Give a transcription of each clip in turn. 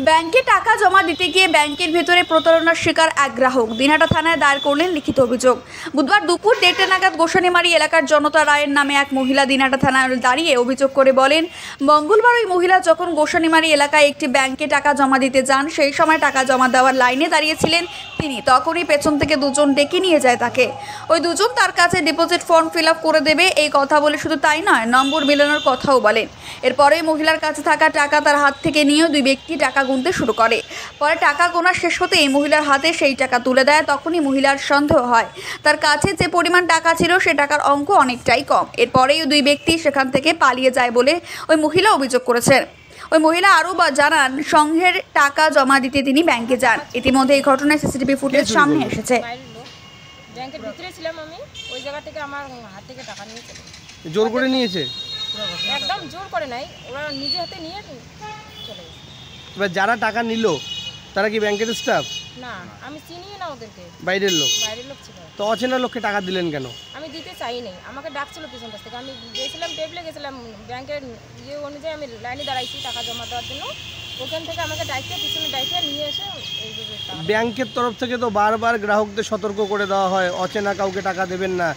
ব্যাংকে টাকা জমা দিতে গিয়ে ব্যাংকের ভেতরে প্রতারণার শিকার এক গ্রাহক। দিনহাটা থানায় দায়ের করলেন লিখিত অভিযোগ। বুধবার দুপুর 1:30 নাগাদ গোসানিমারি এলাকার জনতা রায়ের নামে এক মহিলা দিনহাটা থানায় দাঁড়িয়ে অভিযোগ করে বলেন, মঙ্গলবার ওই মহিলা যখন গোসানিমারি এলাকায় একটি ব্যাংকে টাকা জমা দিতে যান, সেই সময় টাকা জমা দেওয়ার লাইনে দাঁড়িয়েছিলেন তিনি। তখনই পেছন থেকে দুজন ডেকে নিয়ে যায় তাকে। ওই দুজন তার কাছে ডিপোজিট ফর্ম ফিল আপ করে দেবে এই কথা বলে শুধু তাই নয়, নম্বর মেলানোর কথাও বলেন। এরপরে মহিলার কাছে থাকা টাকা তার হাত থেকে নিয়ে দুই ব্যক্তি টাকা গুনতে শুরু করে। পরে টাকা গোনা শেষ হতে এই মহিলার হাতে সেই টাকা তুলে দেয়। তখনই মহিলার সন্দেহ হয় তার কাছে যে পরিমাণ টাকা ছিল সে টাকার অঙ্ক অনেকটাই কম। এরপরেই দুই ব্যক্তি সেখান থেকে পালিয়ে যায় বলে ওই মহিলা অভিযোগ করেছেন। ওই মহিলা আরও জানান, সংঘের টাকা জমা দিতে তিনি ব্যাংকে যান। ইতিমধ্যে এই ঘটনায় সিসিটিভি ফুটেজ সামনে এসেছে। ব্যাংকের ভিতরে ছিলাম আমি, ওই জায়গা থেকে আমার হাত থেকে টাকা নিয়ে চলে গেছে। জোর করে নিয়েছে? একদম জোর করে নাই, ওরা নিজে হাতে নিয়ে চলে গেছে। এবার যারা টাকা নিল তারা কি ব্যাংকের স্টাফ? না, আমি চিনিই না ওদেরকে, বাইরের লোক। বাইরের লোক ছিল। তো অচেনা লোককে টাকা দিলেন কেন? আমি দিতে চাই নাই, আমাকে ডাকছিল পিছন কাছ থেকে। আমি গেছিলাম, টেবিলে গেছিলাম, ব্যাংকের ইয়ে অনুযায়ী আমি লাইনে দাঁড়াইছি টাকা জমা দেওয়ার জন্য। ওখান থেকে আমাকে ডাইকে পিছনে ডাইকে নিয়ে এসে এইভাবে টাকা। ব্যাংকের তরফ থেকে তো বারবার গ্রাহকদের সতর্ক করে দেওয়া হয় অচেনা কাউকে টাকা দেবেন না,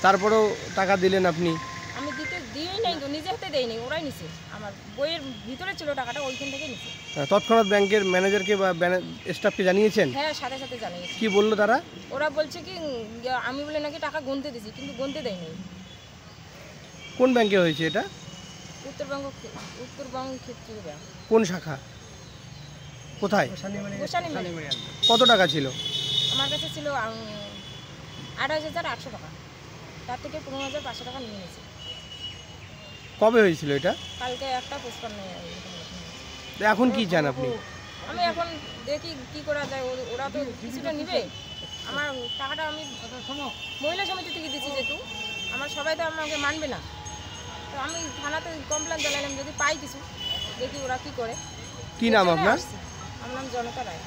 তারপরেও টাকা দিলেন আপনি। আমি দিয়েই নাই তো, নিজে হাতে দেই নাই, ওরাই নিছে। আমার বইয়ের ভিতরে ছিল টাকাটা, ওইখান থেকে নিছে। তৎক্ষণাৎ ব্যাংকের ম্যানেজারকে বা স্টাফকে জানিয়েছেন? হ্যাঁ, সাথে সাথে জানিয়েছি। কি বললো তারা? ওরা বলছে কি আমি বলে নাকি টাকা গুনতে দিছি, কিন্তু গুনতে দেয় নাই। কোন ব্যাংকে হয়েছে এটা? উত্তরবঙ্গ ক্ষেত্রীয় ব্যাংক। কোন শাখা? কোথায়? গোসানিমারি। কত টাকা ছিল? আমার কাছে ছিল 28,800 টাকা। তার থেকে 15,500 টাকা নিয়ে নিয়েছি। কবে হয়েছিল এটা? কালকে 1:55। এখন কি চান আপনি? আমি এখন দেখি কি করা যায়। ওরা তো কিছুটা নিবে। আমার টাকাটা আমি মহিলা সমিতি থেকে দিচ্ছি, যেহেতু আমার সবাই তো আমাকে মানবে না। তো আমি থানাতে কমপ্লেন জানালাম, যদি পাই কিছু, দেখি ওরা কি করে। কি নাম আপনার? আমার নাম জনতা রায়।